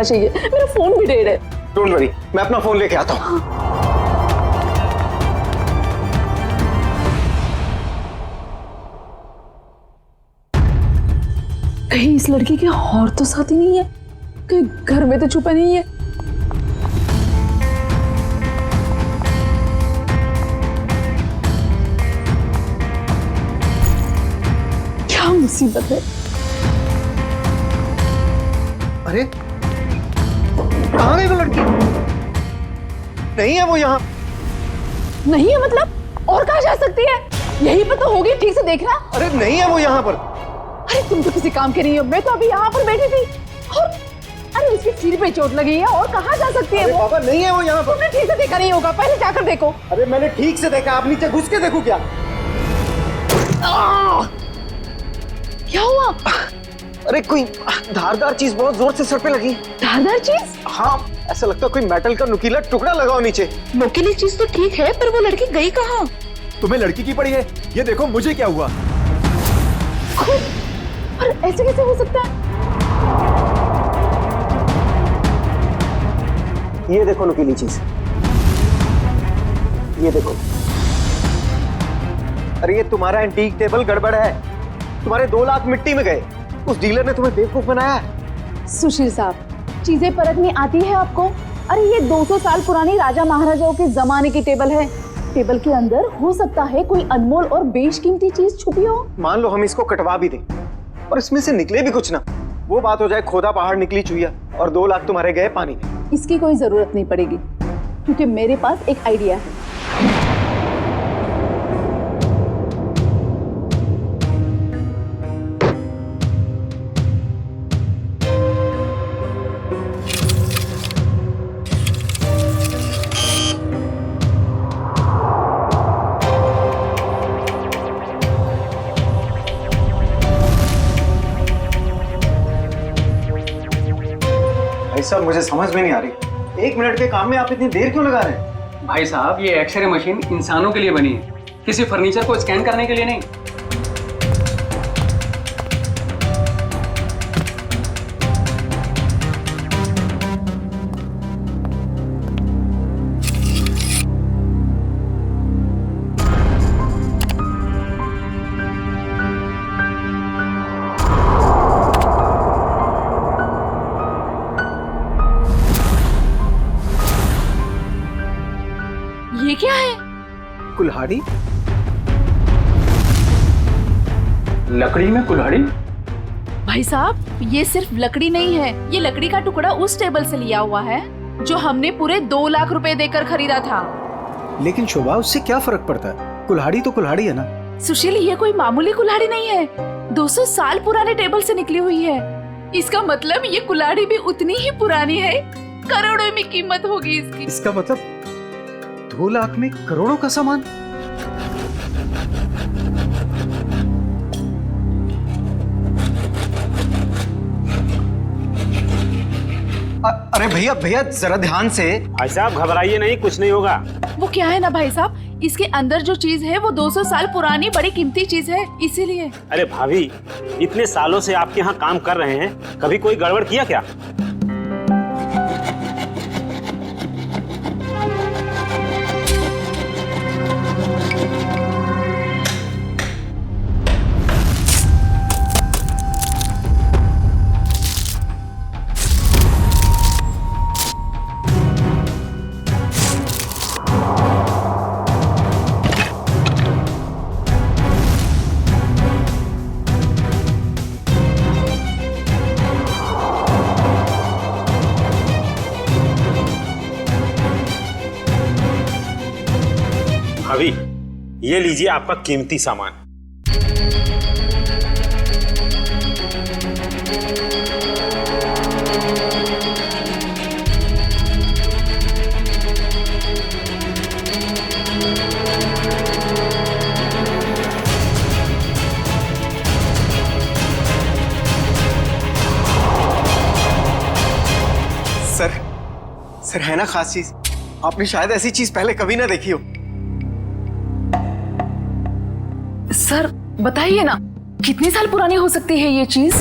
चाहिए। मेरा फोन भी डेड है। डोंट वरी, मैं अपना फोन लेके आता हूँ। कहीं इस लड़की के और तो साथी नहीं है, कहीं घर में तो छुपा नहीं है। क्या मुसीबत है। अरे कहाँ गई वो लड़की? नहीं है वो यहाँ। नहीं है मतलब? और कहाँ जा सकती है? यहीं पर तो होगी, ठीक से देखना। अरे नहीं है वो यहाँ पर। अरे तुम तो किसी काम के नहीं हो, मैं तो अभी यहाँ पर बैठी थी। और अरे उसके सिर पे चोट लगी है, और कहाँ जा सकती है वो? पापा नहीं है वो यहाँ पर। तुमने ठीक से देखा नहीं होगा, पहले जाकर देखो। अरे मैंने ठीक से देखा, आप नीचे घुस के देखो क्या? क्या हुआ? अरे कोई धारदार चीज बहुत जोर से सर पे लगी। धारदार चीज? हाँ, ऐसा लगता है कोई मेटल का नुकीला टुकड़ा लगाओ नीचे। नुकीली चीज तो ठीक है, पर वो लड़की गई कहाँ? तुम्हें लड़की की पड़ी है? ये देखो मुझे क्या हुआ। और ऐसे कैसे हो सकता है? ये देखो नुकीली चीज, ये देखो। अरे ये तुम्हारा एंटीक टेबल गड़बड़ है। तुम्हारे 2 लाख मिट्टी में गए। उस डीलर ने तुम्हें बेवकूफ बनाया है। सुशील साहब, चीजें परखनी आती है आपको? अरे ये 200 साल पुरानी राजा महाराजाओं के जमाने की टेबल है। टेबल के अंदर हो सकता है कोई अनमोल और बेशकीमती चीज छुपी हो। मान लो हम इसको कटवा भी दें और इसमें से निकले भी कुछ ना, वो बात हो जाए खोदा पहाड़ निकली चुहिया और 2 लाख तुम्हारे गए पानी में। इसकी कोई जरूरत नहीं पड़ेगी, क्योंकि मेरे पास एक आइडिया है। सर मुझे समझ में नहीं आ रही, 1 मिनट के काम में आप इतनी देर क्यों लगा रहे हैं? भाई साहब, ये एक्सरे मशीन इंसानों के लिए बनी है, किसी फर्नीचर को स्कैन करने के लिए नहीं। ये क्या है? कुल्हाड़ी? लकड़ी में कुल्हाड़ी? भाई साहब, ये सिर्फ लकड़ी नहीं है, ये लकड़ी का टुकड़ा उस टेबल से लिया हुआ है जो हमने पूरे 2 लाख रुपए देकर खरीदा था। लेकिन शोभा, उससे क्या फर्क पड़ता है? कुल्हाड़ी तो कुल्हाड़ी है ना। सुशील, ये कोई मामूली कुल्हाड़ी नहीं है, 200 साल पुराने टेबल से निकली हुई है। इसका मतलब ये कुल्हाड़ी भी उतनी ही पुरानी है, करोड़ों में कीमत होगी इसकी। इसका मतलब 2 लाख में करोड़ों का सामान। अरे भैया भैया जरा ध्यान से। भाई साहब घबराइए नहीं, कुछ नहीं होगा। वो क्या है ना भाई साहब, इसके अंदर जो चीज है वो 200 साल पुरानी बड़ी कीमती चीज है, इसीलिए। अरे भाभी, इतने सालों से आपके यहाँ काम कर रहे हैं, कभी कोई गड़बड़ किया क्या? भाभी, ये लीजिए आपका कीमती सामान। सर है ना खास चीज, आपने शायद ऐसी चीज पहले कभी ना देखी हो। सर बताइए ना, कितने साल पुरानी हो सकती है ये चीज?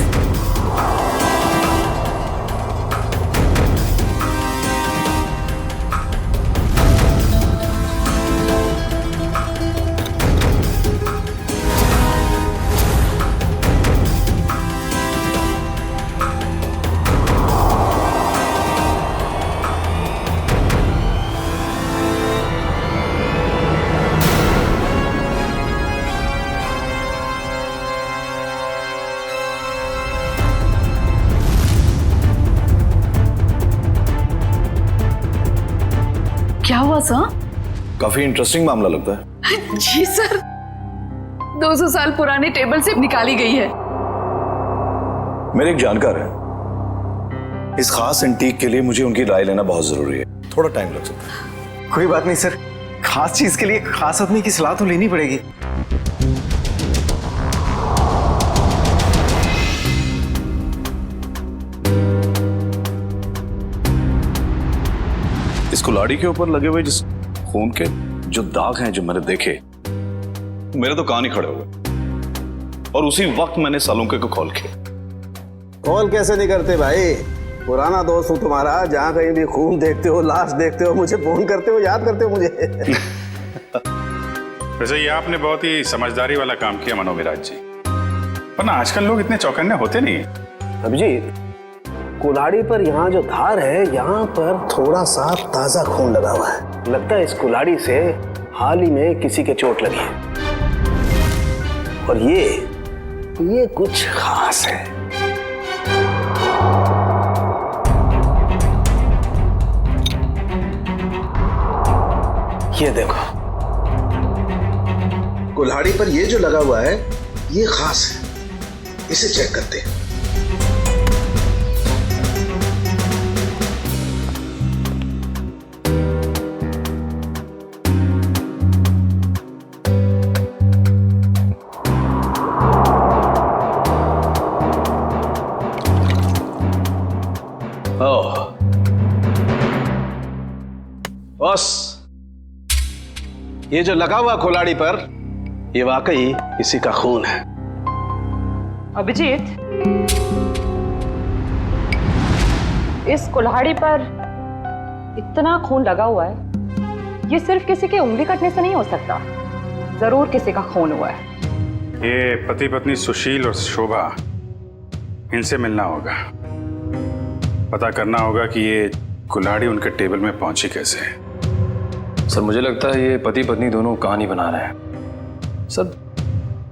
क्या हुआ सर? काफी इंटरेस्टिंग मामला लगता है। जी सर, 200 साल पुराने टेबल से निकाली गई है। मेरे एक जानकार है, इस खास एंटीक के लिए मुझे उनकी राय लेना बहुत जरूरी है। थोड़ा टाइम लग सकता है। कोई बात नहीं सर, खास चीज के लिए खास आदमी की सलाह तो लेनी पड़ेगी। इस कुल्हाड़ी के ऊपर लगे हुए जिस खून के जो दाग हैं जो मैंने देखे, मेरे तो कान ही खड़े हो गए। और उसी वक्त मैंने सालुंके को खोल कैसे नहीं करते भाई? पुराना दोस्त हूँ तुम्हारा, जहाँ कहीं भी खून देखते हो, लाश देखते हो, मुझे फोन करते हो, याद करते हो मुझे। वैसे ये आपने बहुत ही समझदारी वाला काम किया मनोविराज जी, वरना आजकल लोग इतने चौकन्ने होते नहीं। अभिजीत, कुल्हाड़ी पर यहाँ जो धार है, यहाँ पर थोड़ा सा ताजा खून लगा हुआ है। लगता है इस कुल्हाड़ी से हाल ही में किसी के चोट लगी है। और ये कुछ खास है। ये देखो, कुल्हाड़ी पर ये जो लगा हुआ है ये खास है। इसे चेक करते हैं। बस, ये जो लगा हुआ कुल्हाड़ी पर, ये वाकई किसी का खून है। अभिजीत, इस कुल्हाड़ी पर इतना खून लगा हुआ है, ये सिर्फ किसी के उंगली कटने से नहीं हो सकता। जरूर किसी का खून हुआ है। ये पति पत्नी सुशील और शोभा, इनसे मिलना होगा, पता करना होगा कि ये कुल्हाड़ी उनके टेबल में पहुंची कैसे। सर मुझे लगता है ये पति पत्नी दोनों कहानी बना रहे हैं। सर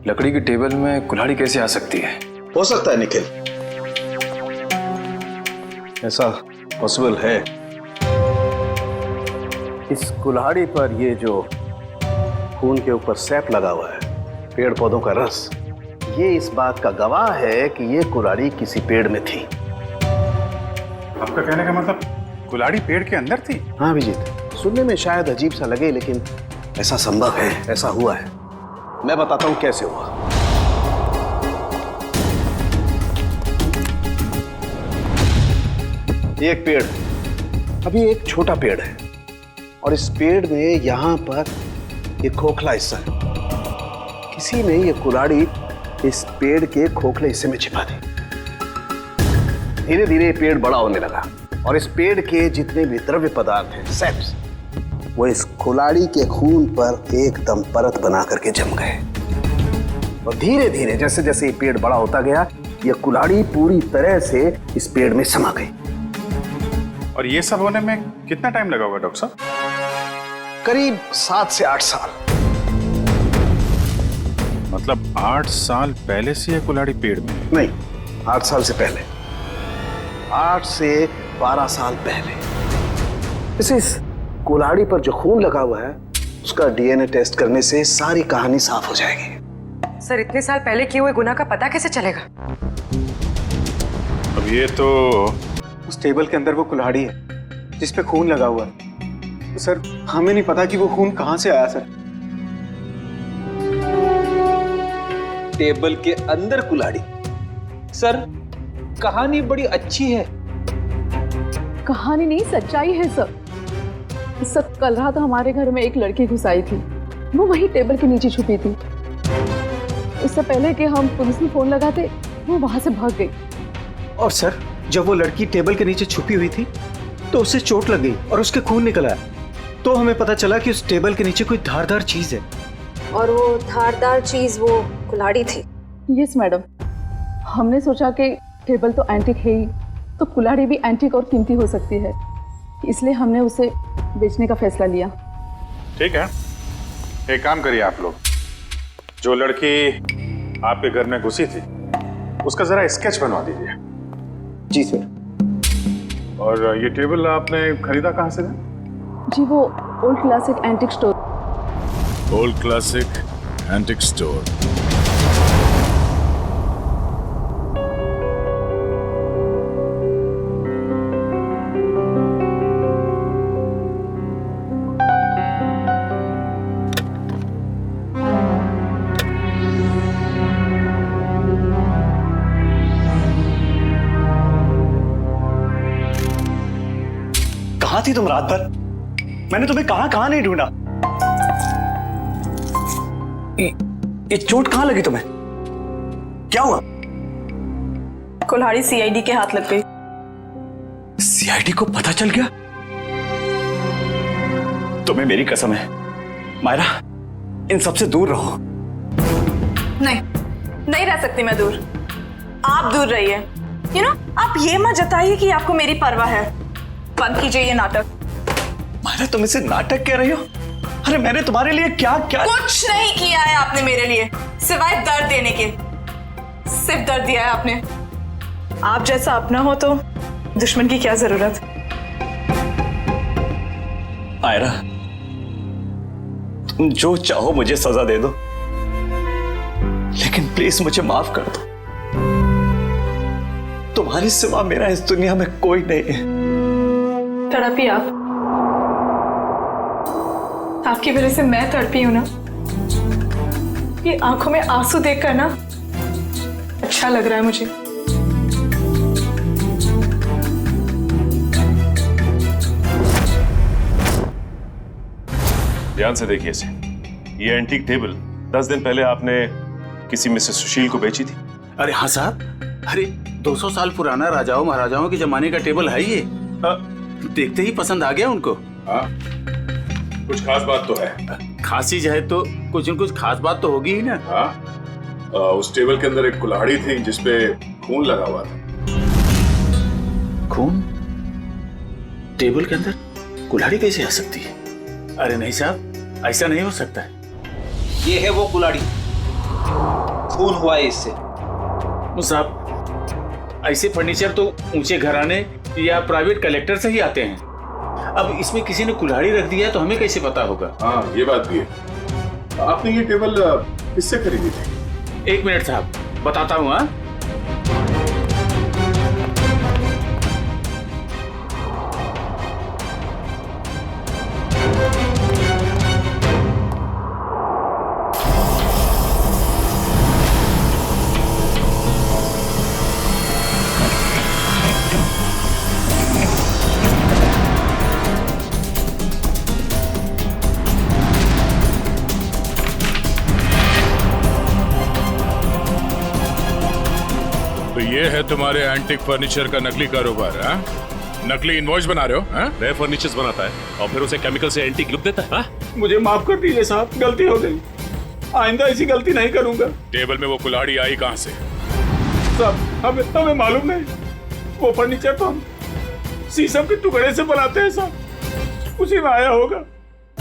लकड़ी की टेबल में कुल्हाड़ी कैसे आ सकती है? हो सकता है निखिल, ऐसा पॉसिबल है। इस कुल्हाड़ी पर ये जो खून के ऊपर सैप लगा हुआ है, पेड़ पौधों का रस, ये इस बात का गवाह है कि ये कुल्हाड़ी किसी पेड़ में थी। आपका कहने का मतलब कुल्हाड़ी पेड़ के अंदर थी? हाँ अभिजीत, सुनने में शायद अजीब सा लगे, लेकिन ऐसा संभव है, ऐसा हुआ है। मैं बताता हूं कैसे हुआ। एक पेड़, अभी एक छोटा पेड़ है, और इस पेड़ में यहां पर एक खोखला हिस्सा है। किसी ने ये कुल्हाड़ी इस पेड़ के खोखले हिस्से में छिपा दी। धीरे धीरे ये पेड़ बड़ा होने लगा, और इस पेड़ के जितने भी द्रव्य पदार्थ हैं, सेप्स, वो इस कुल्हाड़ी के खून पर एकदम परत बना करके जम गए। और धीरे धीरे जैसे जैसे ये पेड़ बड़ा होता गया, ये कुल्हाड़ी पूरी तरह से इस पेड़ में समा गई। और ये सब होने में कितना टाइम लगा होगा डॉक्टर साहब? करीब 7 से 8 साल। मतलब 8 साल पहले से ये कुल्हाड़ी पेड़ में? नहीं, 8 साल से पहले, 8 से 12 साल पहले। इस कुल्हाड़ी पर जो खून लगा हुआ है, उसका डीएनए टेस्ट करने से सारी कहानी साफ हो जाएगी। सर इतने साल पहले किए हुए गुनाह का पता कैसे चलेगा? अब ये तो उस टेबल के अंदर वो कुल्हाड़ी है जिस पे खून लगा हुआ है। तो सर हमें नहीं पता कि वो खून कहां से आया सर। टेबल के अंदर कुल्हाड़ी? सर कहानी बड़ी अच्छी है। कहानी नहीं, सच्चाई है सर। सर कल रात हमारे घर में एक लड़की घुस आई थी, वो वही टेबल के नीचे छुपी थी। उससे पहले कि हम पुलिस में फोन लगाते, वो वहां से भाग गई। और सर जब वो लड़की टेबल के नीचे छुपी हुई थी तो उसे चोट लग गई और उसके खून निकल आया। तो हमें पता चला कि उस टेबल के नीचे कोई धारदार चीज है। और वो धारदार चीज वो कुल्हाड़ी थी। यस मैडम, हमने सोचा कि टेबल तो एंटीक है ही, तो कुल्हाड़ी भी एंटीक और कीमती हो सकती है, इसलिए हमने उसे बेचने का फैसला लिया। ठीक है, एक काम करिए आप लोग, जो लड़की आपके घर में घुसी थी उसका जरा स्केच बनवा दीजिए। जी सर। और ये टेबल आपने खरीदा कहाँ से? जी वो old classic antique store. Old classic antique store. कहाँ थी तुम रात भर? मैंने तुम्हें कहाँ कहाँ नहीं ढूंढा। ये चोट कहाँ लगी तुम्हें? क्या हुआ? कुल्हाड़ी सीआईडी के हाथ लग गई। सीआईडी को पता चल गया? तुम्हें मेरी कसम है मायरा, इन सबसे दूर रहो। नहीं, नहीं रह सकती मैं दूर। आप दूर रहिए। यू नो, आप ये मत जताइए कि आपको मेरी परवाह है। बंद कीजिए ये नाटक। मायरा, तुम इसे नाटक कह रही हो? अरे मैंने तुम्हारे लिए क्या क्या कुछ नहीं किया है आपने मेरे लिए, सिवाय दर्द देने के। सिर्फ दर्द दिया है आपने। आप जैसा अपना हो तो दुश्मन की क्या जरूरत। मायरा, तुम जो चाहो मुझे सजा दे दो, लेकिन प्लीज मुझे माफ कर दो। तुम्हारे सिवा मेरा इस दुनिया में कोई नहीं है। तड़पी आप। आपकी वजह से मैं तड़पी हूं ना। ये आंखों में आंसू देखकर ना अच्छा लग रहा है मुझे। ध्यान से देखिए इसे। ये एंटीक टेबल 10 दिन पहले आपने किसी मिसेस सुशील को बेची थी। अरे हाँ साहब, अरे 200 साल पुराना राजाओं महाराजाओं के जमाने का टेबल है ये। देखते ही पसंद आ गया उनको। हाँ, कुछ खास बात तो है। खास चीज है तो कुछ न कुछ खास बात तो होगी ही ना। हाँ, उस टेबल के अंदर एक कुल्हाड़ी थी जिसपे खून लगा हुआ था। खून? टेबल के अंदर कुल्हाड़ी कैसे आ सकती है? अरे नहीं साहब, ऐसा नहीं हो सकता है। ये है वो कुल्हाड़ी, खून हुआ है इससे। साहब, ऐसे फर्नीचर तो ऊंचे घराने या प्राइवेट कलेक्टर से ही आते हैं। अब इसमें किसी ने कुल्हाड़ी रख दिया है तो हमें कैसे पता होगा? हाँ, ये बात भी है। आपने ये टेबल किससे खरीदी थी? 1 मिनट साहब, बताता हूँ। हाँ, ये है तुम्हारे एंटीक फर्नीचर का नकली कारोबार। नकली इनवॉइस बना रहे हो? नए फर्नीचर्स बनाता है और फिर उसे केमिकल से एंटीक लुक देता है। मुझे माफ कर दीजिए साहब, गलती हो गई। आइंदा ऐसी गलती नहीं करूंगा। टेबल में वो कुल्हाड़ी आई कहाँ से? साहब, हमें मालूम नहीं। वो फर्नीचर तो हम शीशम के टुकड़े से बनाते हैं साहब, उसी में आया होगा।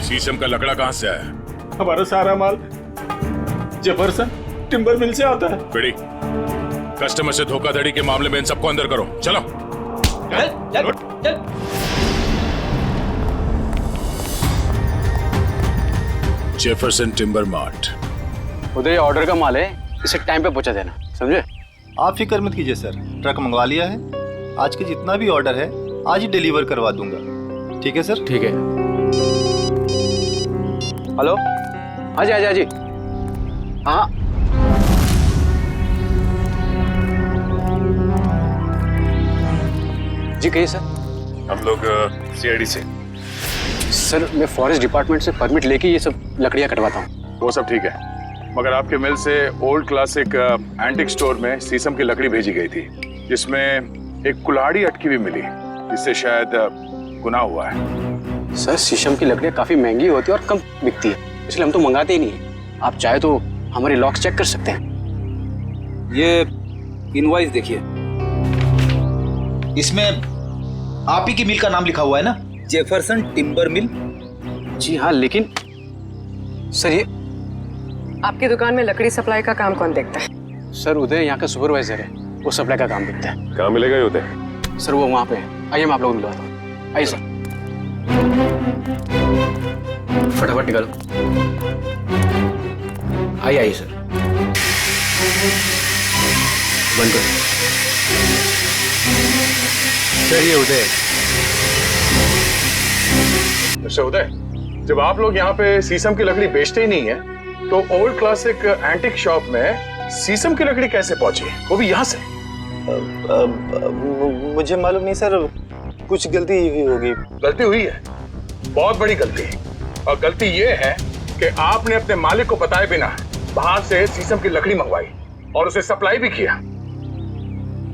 शीशम का लकड़ा कहाँ से आया? हमारा सारा माल जफरसन टिम्बर मिल से आता है। बेड़ी, कस्टमर से धोखाधड़ी के मामले में इन सबको अंदर करो। चलो चल। Jefferson timber mart. उधर ऑर्डर का माल है, इसे टाइम पे पहुंचा देना, समझे? आप फिक्र मत कीजिए सर, ट्रक मंगवा लिया है। आज के जितना भी ऑर्डर है आज ही डिलीवर करवा दूंगा। ठीक है सर? ठीक है। हेलो, हाँ जी। हाँ, जी कहिए सर। हम लोग सीआईडी से। सर, मैं फॉरेस्ट डिपार्टमेंट से परमिट लेके ये सब लकड़ियाँ कटवाता हूँ। वो सब ठीक है, मगर आपके मिल से ओल्ड क्लासिक एंटिक स्टोर में शीशम की लकड़ी भेजी गई थी जिसमें एक कुल्हाड़ी अटकी हुई मिली, जिससे शायद गुनाह हुआ है। सर, शीशम की लकड़ियाँ काफी महंगी होती है और कम बिकती है, इसलिए हम तो मंगाते ही नहीं। आप चाहे तो हमारे लॉक्स चेक कर सकते हैं। ये इनवॉइस देखिए, इसमें आप ही की मिल का नाम लिखा हुआ है ना, जेफरसन टिम्बर मिल। जी हाँ, लेकिन सर ये आपकी दुकान में लकड़ी सप्लाई का काम कौन देखता है? सर, उदय यहाँ का सुपरवाइजर है, वो सप्लाई का काम देखता है। कहाँ मिलेगा ये उदय? सर, वो वहाँ पे है। आइए मैं आप लोगों को मिलवाता हूँ। आइए सर। फटाफट निकालो। आइए सर। बंद करो सर। ये उदय। मिस्टर उदय, जब आप लोग यहाँ पे शीशम की लकड़ी बेचते ही नहीं है, तो ओल्ड क्लासिक एंटिक शॉप में शीशम की लकड़ी कैसे पहुंची, वो भी यहाँ से? मुझे मालूम नहीं सर, कुछ गलती हुई होगी। गलती हुई है, बहुत बड़ी गलती। और गलती ये है कि आपने अपने मालिक को बताए बिना बाहर से शीशम की लकड़ी मंगवाई और उसे सप्लाई भी किया।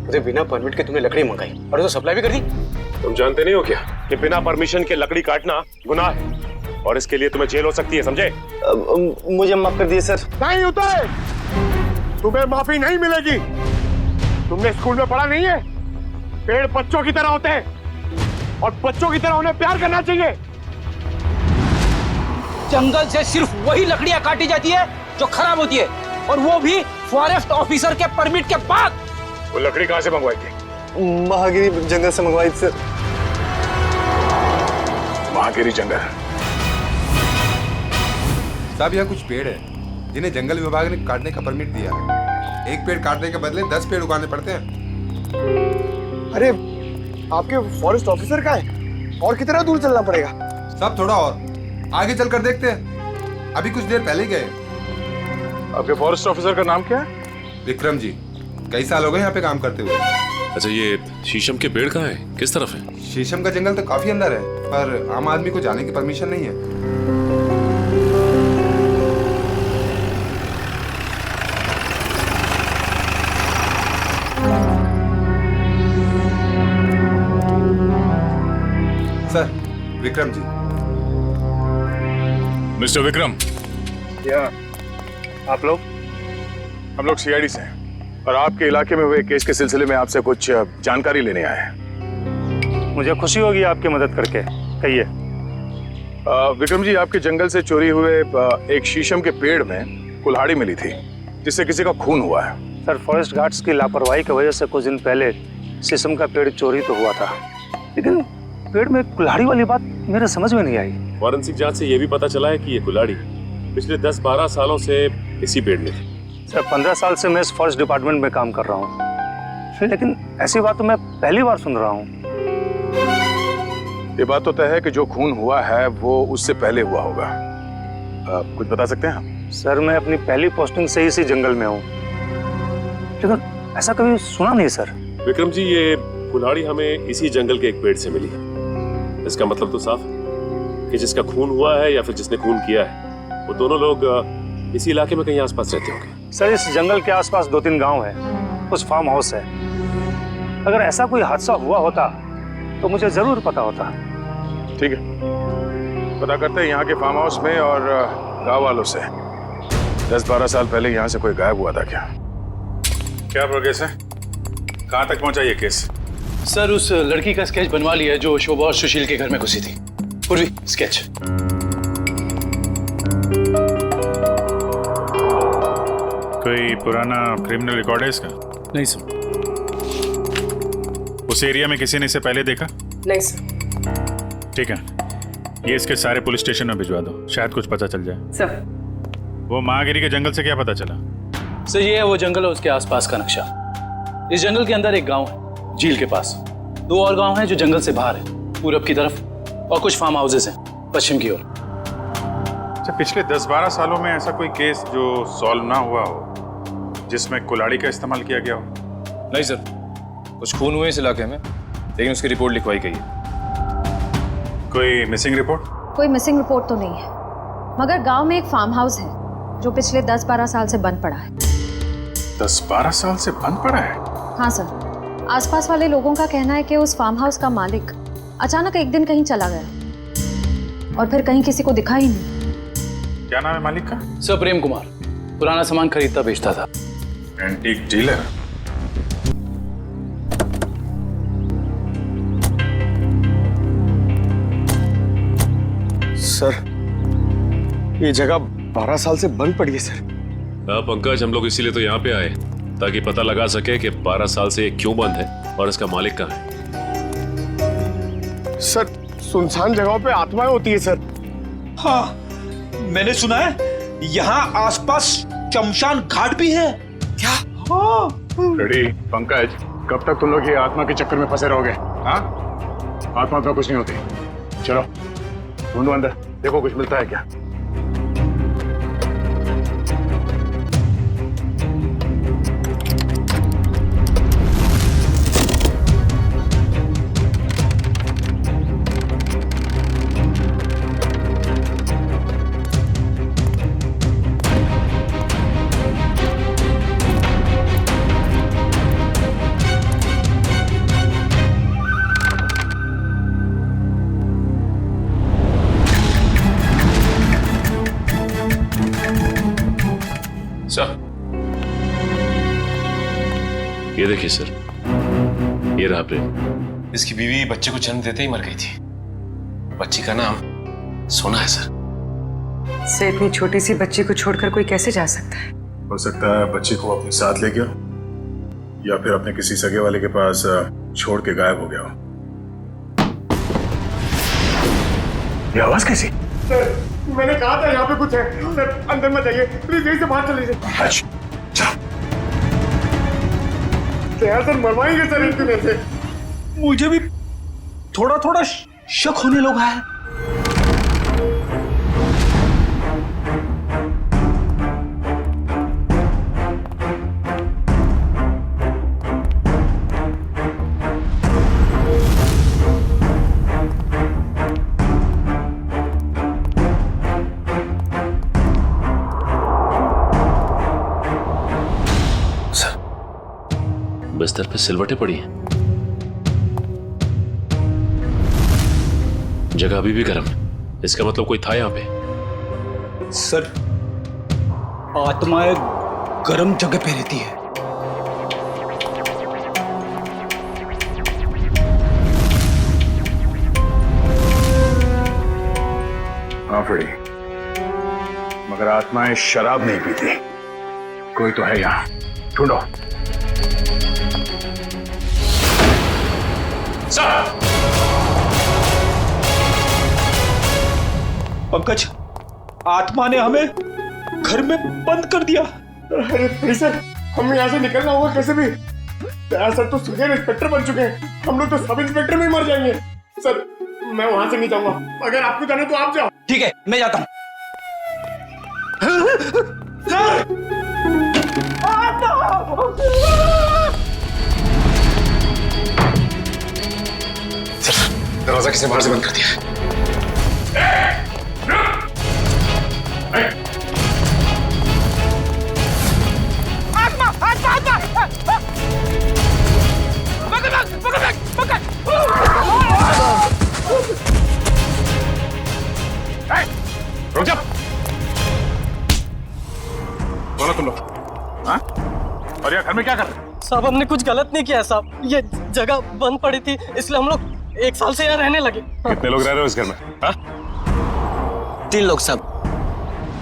मुझे बिना परमिट के तुमने लकड़ी मंगाई और उसे सप्लाई भी कर दी। तुम जानते नहीं हो क्या कि बिना परमिशन के लकड़ी काटना गुनाह है और इसके लिए तुम्हें जेल हो सकती है, समझे? मुझे माफ कर दिए सर। नहीं उदय, तुम्हें माफी नहीं मिलेगी। तुमने स्कूल में पढ़ा नहीं है, पेड़ बच्चों की तरह होते हैं और बच्चों की तरह उन्हें प्यार करना चाहिए। जंगल से सिर्फ वही लकड़ियां काटी जाती है जो खराब होती है, और वो भी फॉरेस्ट ऑफिसर के परमिट के बाद। वो लकड़ी कहां से मंगवाई थी? महागिरी जंगल से मंगवाई थी सर। महागिरी जंगल? साहब, यहाँ कुछ पेड़ है जिन्हें जंगल विभाग ने काटने का परमिट दिया है। एक पेड़ काटने के बदले 10 पेड़ उगाने पड़ते हैं। अरे आपके फॉरेस्ट ऑफिसर का है, और कितना दूर चलना पड़ेगा? सब थोड़ा और आगे चलकर देखते हैं, अभी कुछ देर पहले ही गए। आपके फॉरेस्ट ऑफिसर का नाम क्या है? विक्रम जी, कई साल हो गए यहाँ पे काम करते हुए। अच्छा, ये शीशम के पेड़ कहाँ है, किस तरफ है? शीशम का जंगल तो काफी अंदर है, पर आम आदमी को जाने की परमिशन नहीं है। सर, विक्रम जी। मिस्टर विक्रम, क्या आप लोग? हम लोग सीआईडी से हैं और आपके इलाके में हुए केस के सिलसिले में आपसे कुछ जानकारी लेने आए हैं। मुझे खुशी होगी आपकी मदद करके। कहिए। विक्रम जी, आपके जंगल से चोरी हुए एक शीशम के पेड़ में कुल्हाड़ी मिली थी जिससे किसी का खून हुआ है। सर, फॉरेस्ट गार्ड्स की लापरवाही की वजह से कुछ दिन पहले शीशम का पेड़ चोरी तो हुआ था, लेकिन पेड़ में कुल्हाड़ी वाली बात मेरे समझ में नहीं आई। फॉरेंसिक जांच से यह भी पता चला है कि ये कुल्हाड़ी पिछले 10-12 सालों से इसी पेड़ में थी। सर, 15 साल से मैं इस फॉरेस्ट डिपार्टमेंट में काम कर रहा हूँ, लेकिन ऐसी बात तो मैं पहली बार सुन रहा हूँ। ये बात तो तय है कि जो खून हुआ है वो उससे पहले हुआ होगा। कुछ बता सकते हैं? सर, मैं अपनी पहली पोस्टिंग से इसी जंगल में हूँ, लेकिन ऐसा कभी सुना नहीं सर। विक्रम जी, ये कुल्हाड़ी हमें इसी जंगल के एक पेड़ से मिली है। इसका मतलब तो साफ है कि जिसका खून हुआ है या फिर जिसने खून किया है, वो दोनों लोग इसी इलाके में कहीं आसपास रहते होंगे। सर, इस जंगल के आसपास 2-3 गांव है, कुछ फार्म हाउस है। अगर ऐसा कोई हादसा हुआ होता तो मुझे जरूर पता होता। ठीक है, पता करते हैं यहाँ के फार्म हाउस में और गांव वालों से। 10-12 साल पहले यहाँ से कोई गायब हुआ था क्या? क्या प्रोग्रेस है? कहाँ तक पहुँचा ये केस? सर, उस लड़की का स्केच बनवा लिया है जो शोभा और सुशील के घर में घुसी थी। पूर्वी, स्केच। कोई पुराना क्रिमिनल रिकॉर्ड है इसका? नहीं सर। उस एरिया में किसी ने इसे पहले देखा? नहीं सर। ठीक है, ये इसके सारे पुलिस स्टेशन में भिजवा दो, शायद कुछ पता चल जाए। सर, वो महागिरी के जंगल से क्या पता चला? सर, ये है वो जंगल और उसके आसपास का नक्शा। इस जंगल के अंदर एक गांव है झील के पास, 2 और गांव हैं जो जंगल से बाहर है, पूरब की तरफ, और कुछ फार्म हाउसेस हैं पश्चिम की ओर। अच्छा, पिछले 10-12 सालों में ऐसा कोई केस जो सॉल्व ना हुआ हो जिसमें कुल्हाड़ी का इस्तेमाल किया गया हो? नहीं सर, कुछ खून हुए इस इलाके में, लेकिन उसकी रिपोर्ट लिखवाई गई है। कोई मिसिंग रिपोर्ट? कोई मिसिंग रिपोर्ट तो नहीं है, मगर गांव में एक फार्म हाउस है जो पिछले 10-12 साल से बंद पड़ा है। 10-12 साल से बंद पड़ा है? हाँ सर, आसपास वाले लोगों का कहना है कि उस फार्म हाउस का मालिक अचानक एक दिन कहीं चला गया और फिर कहीं किसी को दिखा ही नहीं। क्या नाम है मालिक का? सर, प्रेम कुमार। पुराना सामान खरीदता बेचता था। Antique dealer? सर, ये जगह 12 साल से बंद पड़ी है सर। हाँ पंकज, हम लोग इसीलिए तो यहाँ पे आए ताकि पता लगा सके कि 12 साल से ये क्यों बंद है और इसका मालिक कहाँ है। सर, सुनसान जगहों पे आत्माएं होती है सर। हाँ, मैंने सुना है यहाँ आसपास शमशान घाट भी है। क्या? हाँ। रेडी पंकज, कब तक तुम लोग ये आत्मा के चक्कर में फंसे रहोगे? हाँ, आत्मा तो कुछ नहीं होती। चलो ढूंढो अंदर, देखो कुछ मिलता है क्या। ये देखिए सर, ये रहा प्रेम। इसकी बीवी बच्चे को जन्म देते ही मर गई थी। बच्ची का नाम सोना है सर। से इतनी छोटी सी बच्ची को छोड़कर कोई कैसे जा सकता है? हो सकता है बच्चे को अपने साथ ले गया या फिर अपने किसी सगे वाले के पास छोड़ के गायब हो गया हो। ये आवाज कैसी? सर मैंने कहा था यहाँ पे कुछ है। सर अंदर मत जाइए प्लीज, यहीं से बाहर चले जाइए। सर मरवाएंगे सर इस दिन से। मुझे भी थोड़ा थोड़ा शक होने लगा है। बिस्तर पे सिलवटें पड़ी हैं। जगह अभी भी गर्म है, इसका मतलब कोई था यहाँ पे। सर आत्माएं गर्म जगह पे रहती है। हाँ फ्रेडी, मगर आत्माएं शराब नहीं पीती। कोई तो है यहाँ, ढूंढो। पंकज, आत्मा ने हमें घर में बंद कर दिया। अरे सर हमें यहाँ से निकलना होगा कैसे भी। सर तो सीनियर इंस्पेक्टर बन चुके हैं, हम लोग तो सब इंस्पेक्टर में ही मर जाएंगे। सर मैं वहां से नहीं जाऊंगा, अगर आपको जाना तो आप जाओ। ठीक है मैं जाता हूँ। सर दरवाजा किसने बाहर से बंद कर दिया है? आत्मा आत्मा आत्मा! पकड़! रुक जा! बोलो तुम लोग, हाँ? और यार घर में क्या कर रहे? साहब हमने कुछ गलत नहीं किया साहब, ये जगह बंद पड़ी थी इसलिए हम लोग 1 साल से यहाँ रहने लगे। कितने लोग रह रहे हो इस घर में? हाँ? 3 लोग साहब।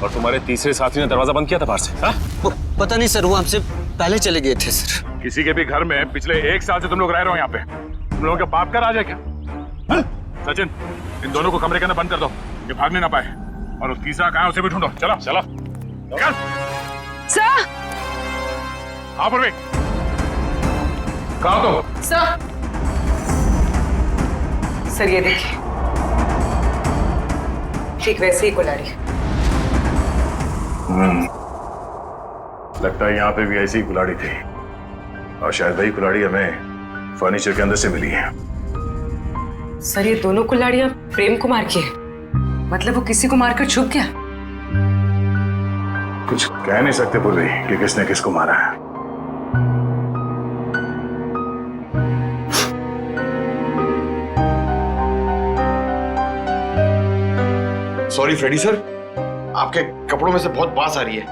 और तुम्हारे तीसरे साथी ने दरवाजा बंद किया था बाहर से? हाँ? पता नहीं सर, वो हमसे पहले चले गए थे सर। किसी के भी घर में पिछले 1 साल से तुम लोग रह रहे हो यहाँ पे, तुम लोगों के बाप का राज है क्या? हाँ? सचिन, इन दोनों को कमरे के अंदर बंद कर दो, ये भागने ना पाए। और वो तीसरा कहाँ है उसे भी ढूंढो। चलो चलो सर। हाँ पूर्वी, कहाँ हो तुम? सर ये देखिए, ठीक वैसे ही कुल्हाड़ी। लगता है यहाँ पे भी ऐसी ही कुल्हाड़ी थी, और शायद वही कुल्हाड़ी हमें फर्नीचर के अंदर से मिली है। सर ये दोनों कुल्हाड़ियां प्रेम कुमार की है, मतलब वो किसी को मारकर छुप गया। कुछ कह नहीं सकते पूर्वी कि किसने किसको मारा है। सॉरी फ्रेडी सर, आपके कपड़ों में से बहुत बास आ रही है।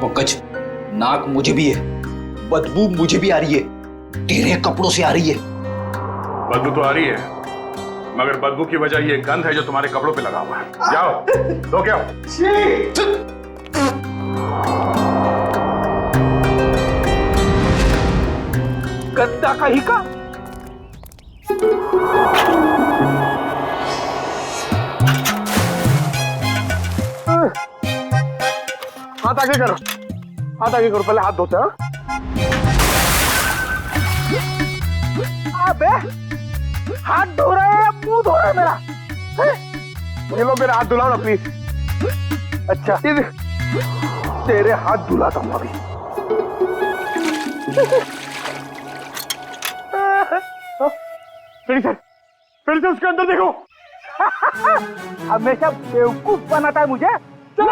पंकज, नाक मुझे भी है, बदबू मुझे भी आ रही है, तेरे कपड़ों से आ रही है। बदबू तो आ रही है, मगर बदबू की वजह ये गंध है जो तुम्हारे कपड़ों पे लगा हुआ है। जाओ तो क्या गद्दा कहीं का। आगे करो, हाथ आगे करो, पहले हाथ धोते हैं। अबे हाथ धो रहे हैं, मुंह धो रहा है मेरा। ये लो मेरा हाथ धुलाओ ना प्लीज। अच्छा तेरे हाथ धुलाता हूँ अभी। फिर से उसके अंदर देखो। हमेशा बेवकूफ बनाता है मुझे। चलो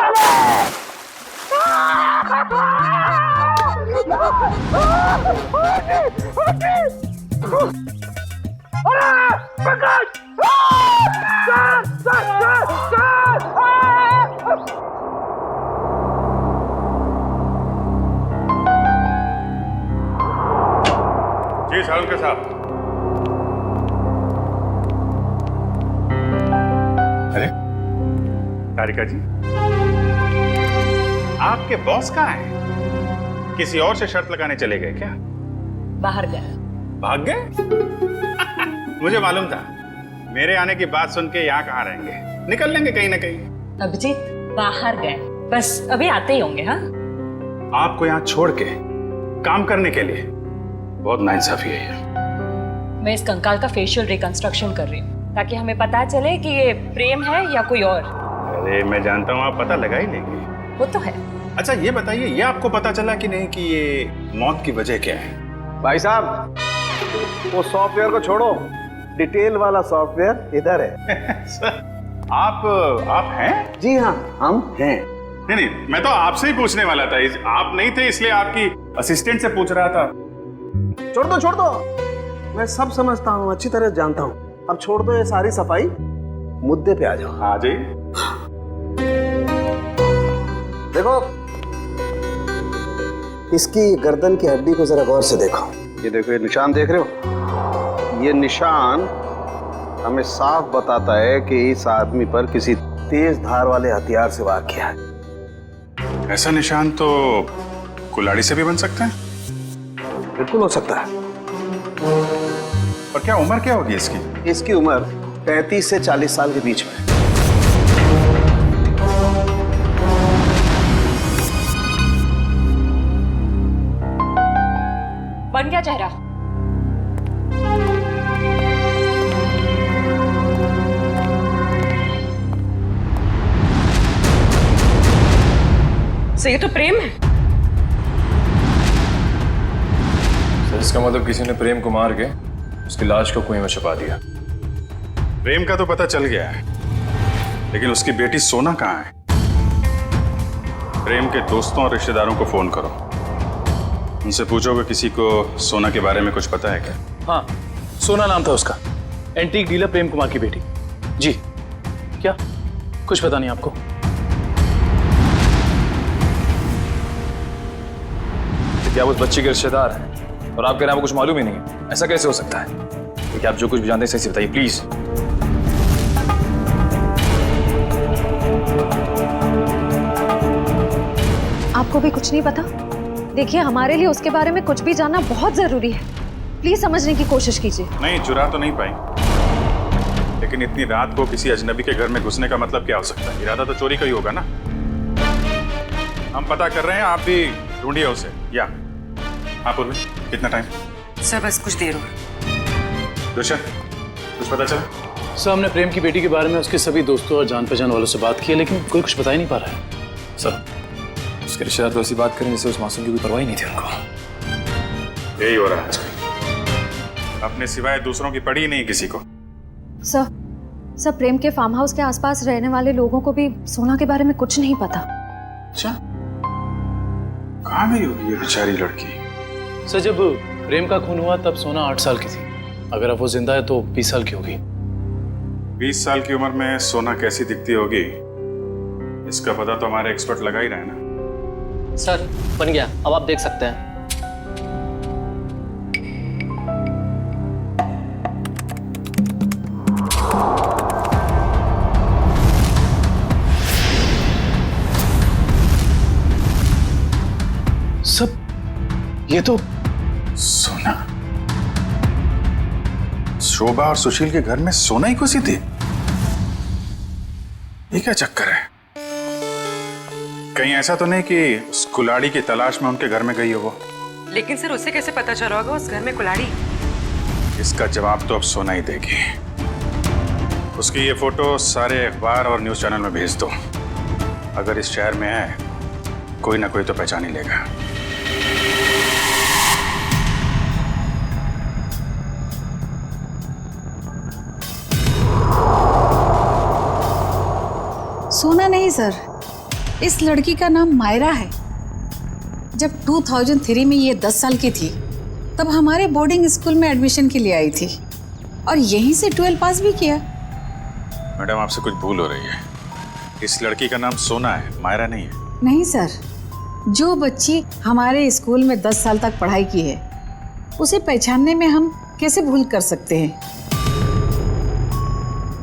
जी सालुंके साहब। अरे तारिका जी, आपके बॉस कहाँ हैं? किसी और से शर्त लगाने चले गए क्या? बाहर गए। भाग गए? मुझे मालूम था, मेरे आने की बात सुन के यहाँ कहाँ रहेंगे, निकल लेंगे कहीं ना कहीं। अभिजीत बाहर गए, बस अभी आते ही होंगे। हाँ, आपको यहाँ छोड़ के काम करने के लिए बहुत नाइंसाफी है ये। मैं इस कंकाल का फेशियल रिकंस्ट्रक्शन कर रही हूँ ताकि हमें पता चले कि ये प्रेम है या कोई और। अरे मैं जानता हूँ आप पता लगा ही लेंगे। वो तो है। अच्छा ये बताइए, ये आपको पता चला कि नहीं कि ये मौत की वजह क्या है? भाई साहब वो सॉफ्टवेयर को छोड़ो, डिटेल वाला सॉफ्टवेयर इधर है। आप हैं? जी हाँ हम हैं। नहीं, मैं तो आपसे ही पूछने वाला था। आप नहीं थे इसलिए आपकी असिस्टेंट से पूछ रहा था। छोड़ दो, मैं सब समझता हूँ, अच्छी तरह जानता हूँ। अब छोड़ दो ये सारी सफाई, मुद्दे पे आ जाओ। आ जाइए। देखो इसकी गर्दन की हड्डी को जरा गौर से देखो। ये देखो, ये निशान देख रहे हो? ये निशान हमें साफ बताता है कि इस आदमी पर किसी तेज धार वाले हथियार से वार किया है। ऐसा निशान तो कुल्हाड़ी से भी बन सकता है? बिल्कुल हो सकता है। और क्या उम्र क्या होगी इसकी? इसकी उम्र 35 से 40 साल के बीच में। बन गया चेहरा। सही तो प्रेम है। सर इसका मतलब किसी ने प्रेम को मार के उसकी लाश को कुएं में छुपा दिया। प्रेम का तो पता चल गया है, लेकिन उसकी बेटी सोना कहाँ है? प्रेम के दोस्तों और रिश्तेदारों को फोन करो, उनसे पूछोगे किसी को सोना के बारे में कुछ पता है क्या? हाँ, सोना नाम था उसका, एंटीक डीलर प्रेम कुमार की बेटी। जी क्या कुछ पता नहीं आपको? क्या उस बच्ची के रिश्तेदार हैं और आपके नाम को कुछ मालूम ही नहीं है? ऐसा कैसे हो सकता है? क्योंकि आप जो कुछ भी जानते हैं सही से बताइए प्लीज। आपको भी कुछ नहीं पता? देखिए हमारे लिए उसके बारे में कुछ भी जानना बहुत जरूरी है। प्लीज समझने की कोशिश कीजिए। नहीं, चुरा तो नहीं पाई, लेकिन इतनी रात को किसी अजनबी के घर में घुसने का मतलब क्या हो सकता है? इरादा तो चोरी का ही होगा ना। हम पता कर रहे हैं, आप भी ढूंढिए उसे। या हाँ पूर्वी, कितना टाइम? सर बस कुछ देर हो। दुष्यंत कुछ पता चला? सर हमने प्रेम की बेटी के बारे में उसके सभी दोस्तों और जान पहचान वालों से बात की है, लेकिन कोई कुछ बता ही नहीं पा रहा है। सर उसके रिश्तेदार तो ऐसी बात करें जैसे उस मासूम की कोई परवाह ही नहीं थी उनको। यही हो रहा है आजकल, अपने सिवाय दूसरों की पड़ी ही नहीं किसी को। सर प्रेम के फार्म हाउस के आसपास रहने वाले लोगों को भी सोना के बारे में कुछ नहीं पता। अच्छा, कहाँ गई होगी ये बेचारी लड़की? सर जब प्रेम का खून हुआ तब सोना 8 साल की थी। अगर अब वो जिंदा है तो 20 साल की होगी। 20 साल की उम्र में सोना कैसी दिखती होगी, इसका पता तो हमारे एक्सपर्ट लगा ही रहे ना। सर बन गया, अब आप देख सकते हैं। सब ये तो सोना, शोभा और सुशील के घर में सोना ही घुसी थी। ये क्या चक्कर है? कहीं ऐसा तो नहीं कि उस कुल्हाड़ी की तलाश में उनके घर में गई हो वो? लेकिन सर उसे कैसे पता चला होगा उस घर में कुल्हाड़ी? इसका जवाब तो अब सोना ही देगी। उसकी ये फोटो सारे अखबार और न्यूज़ चैनल में भेज दो। अगर इस शहर में है कोई ना कोई तो पहचान ही लेगा। सोना नहीं सर, इस लड़की का नाम मायरा है। जब 2003 में ये 10 साल की थी तब हमारे बोर्डिंग स्कूल में एडमिशन के लिए आई थी और यहीं से 12 पास भी किया। मैडम आपसे कुछ भूल हो रही है। इस लड़की का नाम सोना है, मायरा नहीं है। नहीं सर, जो बच्ची हमारे स्कूल में 10 साल तक पढ़ाई की है उसे पहचानने में हम कैसे भूल कर सकते हैं।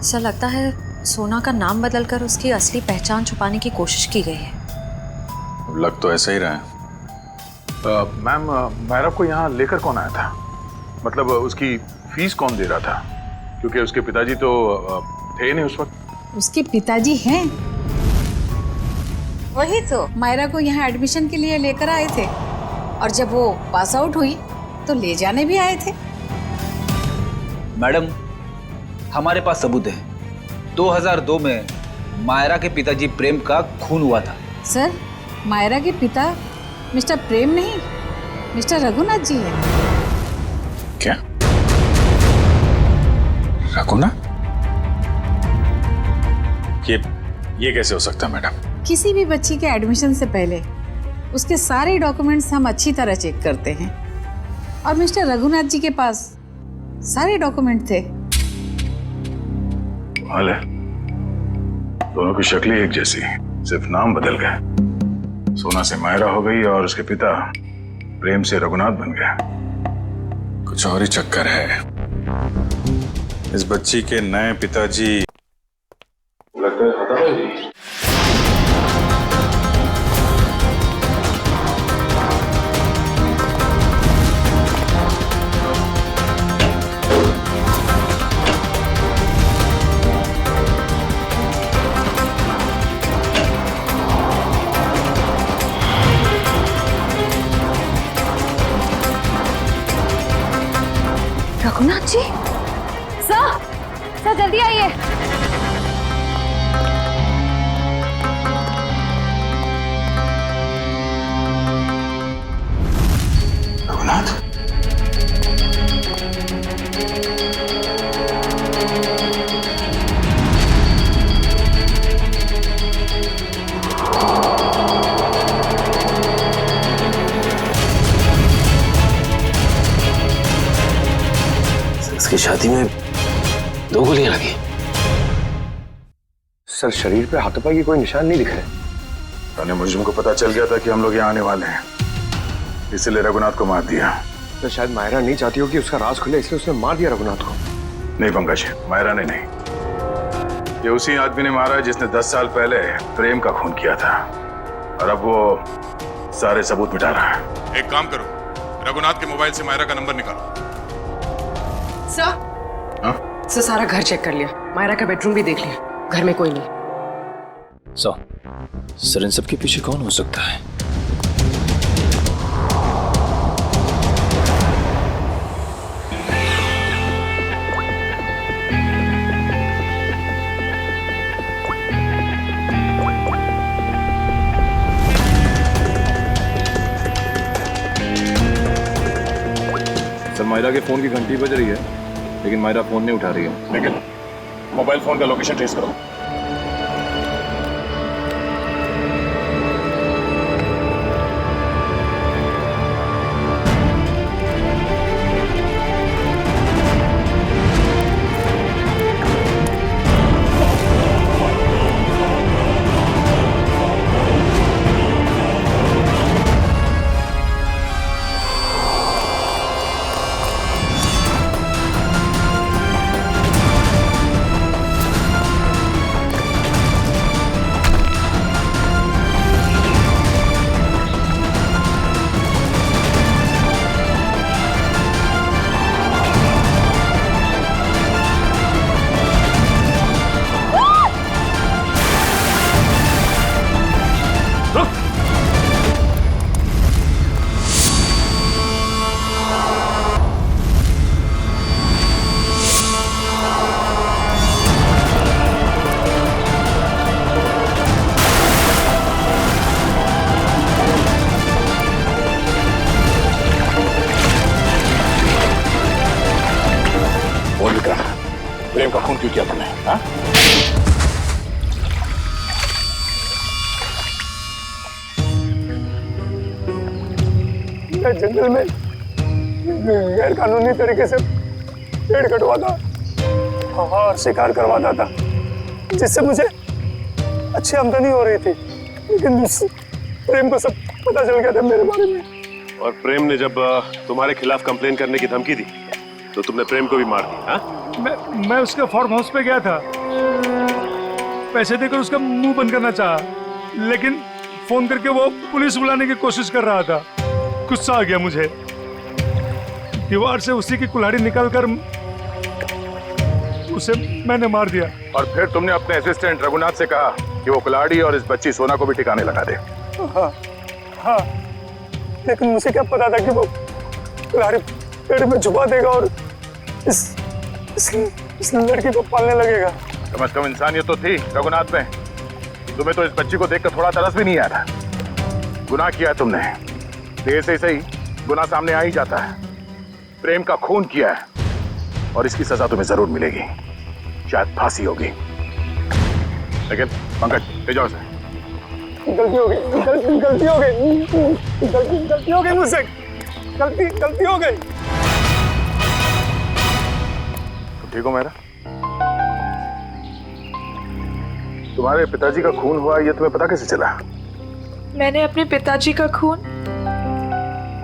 सर लगता है सोना का नाम बदलकर उसकी असली पहचान छुपाने की कोशिश की गई है। लग तो ऐसा ही रहा है। मैम, मायरा को यहाँ लेकर कौन आया था? मतलब उसकी फीस कौन दे रहा था? क्योंकि उसके पिताजी तो थे नहीं उस वक्त। उसके पिताजी हैं, वही तो मायरा को यहाँ एडमिशन के लिए लेकर आए थे और जब वो पास आउट हुई तो ले जाने भी आए थे। मैडम, हमारे पास सबूत है। 2002 में मायरा के पिताजी प्रेम का खून हुआ था। सर, मायरा के पिता मिस्टर प्रेम नहीं, मिस्टर रघुनाथ जी हैं। क्या? रघुनाथ? ये कैसे हो सकता है मैडम? किसी भी बच्ची के एडमिशन से पहले उसके सारे डॉक्यूमेंट्स हम अच्छी तरह चेक करते हैं और मिस्टर रघुनाथ जी के पास सारे डॉक्यूमेंट थे। हाल है, दोनों की शक्लें एक जैसी, सिर्फ नाम बदल गए। सोना से मायरा हो गई और उसके पिता प्रेम से रघुनाथ बन गए। कुछ और ही चक्कर है। इस बच्ची के नए पिताजी लगता है खत्म है जी। रघुनाथ जी, सर जल्दी आइए। रघुनाथ? इसकी शादी में 2 गोलियां लगी। सर, शरीर पे हाथों की कोई निशान नहीं दिख रहे। थाने मुझे को पता चल गया था कि हम लोग यहाँ आने वाले हैं, इसलिए रघुनाथ को मार दिया। तो शायद मायरा नहीं चाहती हो कि उसका राज खुले, इसलिए उसने मार दिया रघुनाथ को। नहीं पंकज, मायरा ने नहीं। ये उसी आदमी ने मारा जिसने 10 साल पहले प्रेम का खून किया था और अब वो सारे सबूत मिटा रहा है। एक काम करो, रघुनाथ के मोबाइल से मायरा का नंबर निकालो। सर सारा घर चेक कर लिया, मायरा का बेडरूम भी देख लिया, घर में कोई नहीं। सर इन सब के पीछे कौन हो सकता है? सर मायरा के फोन की घंटी बज रही है लेकिन मायरा फोन नहीं उठा रही है। लेकिन मोबाइल फोन का लोकेशन ट्रेस करो। हाँ? मैं जंगल में गैर कानूनी तरीके से पेड़ कटवाता और शिकार करवाता था, जिससे मुझे अच्छी आमदनी हो रही थी। लेकिन प्रेम को सब पता चल गया था मेरे बारे में। और प्रेम ने जब तुम्हारे खिलाफ कंप्लेन करने की धमकी दी तो तुमने प्रेम को भी मार दिया। हाँ? मैं उसके फार्म हाउस पे गया था, पैसे देकर उसका मुंह बंद करना चाहा, लेकिन फोन करके वो पुलिस बुलाने की कोशिश कर रहा था। गुस्सा आ गया मुझे, दीवार से उसी की कुल्हाड़ी निकालकर उसे मैंने मार दिया। और फिर तुमने अपने असिस्टेंट रघुनाथ से कहा कि वो कुल्हाड़ी और इस बच्ची सोना को भी ठिकाने लगा दे। हाँ, हाँ, लेकिन मुझे क्या पता था कि वो कुल्हाड़ी पेड़ में छुपा देगा और इस लड़की को पालने लगेगा। कम से कम इंसानियत तो थी रघुनाथ में। तुम्हें तो इस बच्ची को देखकर थोड़ा तरस भी नहीं आया था। गुनाह किया है तुमने, देर से सही गुनाह सामने आ ही जाता है। प्रेम का खून किया है और इसकी सजा तुम्हें जरूर मिलेगी, शायद फांसी होगी। लेकिन पंकज ले जाओ इसे। गलती हो गई, गलती हो गई, गलती हो गई मुझसे, गलती हो गई। तुम ठीक हो मेरा? तुम्हारे पिताजी का खून हुआ ये तुम्हें पता कैसे चला? मैंने अपने पिताजी का खून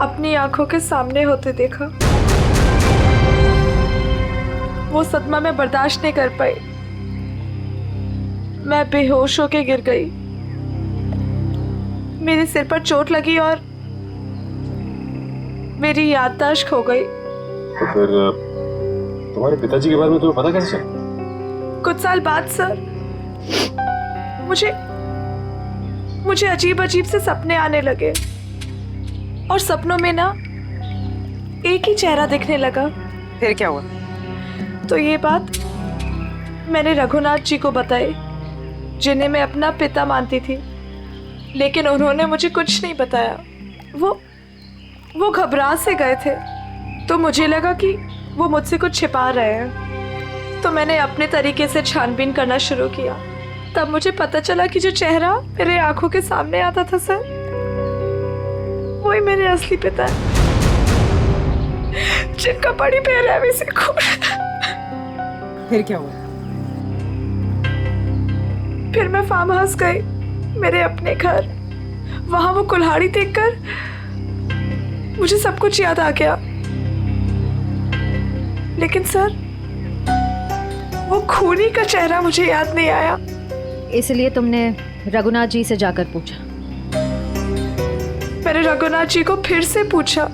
अपनी आंखों के सामने होते देखा। वो सदमा में बर्दाश्त नहीं कर पाई, मैं बेहोश होके गिर गई। मेरे सिर पर चोट लगी और मेरी याददाश्त खो गई। तो फिर तुम्हारे पिताजी के बारे में तुम्हें पता कैसे चला? कुछ साल बाद सर, मुझे अजीब अजीब से सपने आने लगे और सपनों में ना एक ही चेहरा दिखने लगा। फिर क्या हुआ? तो ये बात मैंने रघुनाथ जी को बताई, जिन्हें मैं अपना पिता मानती थी, लेकिन उन्होंने मुझे कुछ नहीं बताया। वो घबरा से गए थे, तो मुझे लगा कि वो मुझसे कुछ छिपा रहे हैं। तो मैंने अपने तरीके से छानबीन करना शुरू किया। तब मुझे पता चला कि जो चेहरा मेरे आंखों के सामने आता था सर, वही मेरे असली पिता है, जिनका बड़ी बेरहमी से खून। फिर क्या हुआ? फिर मैं फार्म हाउस गई, मेरे अपने घर। वहां वो कुल्हाड़ी देखकर मुझे सब कुछ याद आ गया। लेकिन सर, वो खूनी का चेहरा मुझे याद नहीं आया। इसलिए तुमने रघुनाथ जी से जाकर पूछा? मैंने रघुनाथ जी को फिर से पूछा,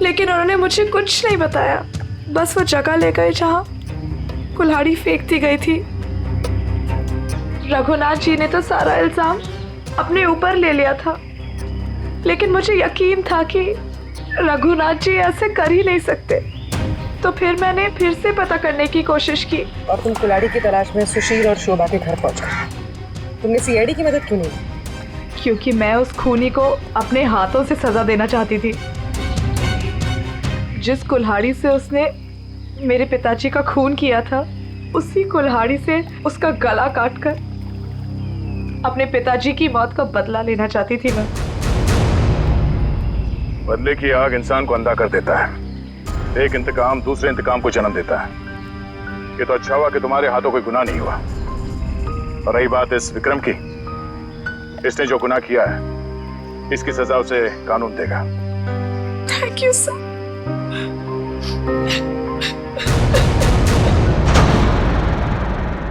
लेकिन उन्होंने मुझे कुछ नहीं बताया। बस वो जगह ले गए जहां कुल्हाड़ी फेंक दी गई थी। रघुनाथ जी ने तो सारा इल्जाम अपने ऊपर ले लिया था, लेकिन मुझे यकीन था कि रघुनाथ जी ऐसे कर ही नहीं सकते। तो फिर मैंने फिर से पता करने की कोशिश की। और तुम कुल्हाड़ी की तलाश में सुशील और शोभा के घर पहुंचे। तुमने सीआईडी की मदद क्यों नहीं? क्योंकि मैं उस खूनी को अपने हाथों से सजा देना चाहती थी। जिस कुल्हाड़ी से उसने मेरे पिताजी का खून किया था, उसी कुल्हाड़ी से उसका गला काटकर अपने पिताजी की मौत का बदला लेना चाहती थी मैं। बदले की आग इंसान को अंधा कर देता है। एक इंतकाम दूसरे इंतकाम को जन्म देता है। ये तो अच्छा हुआ कि तुम्हारे हाथों कोई गुनाह नहीं हुआ। और रही बात इस विक्रम की, इसने जो गुनाह किया है, इसकी सजा उसे कानून देगा। Thank you sir.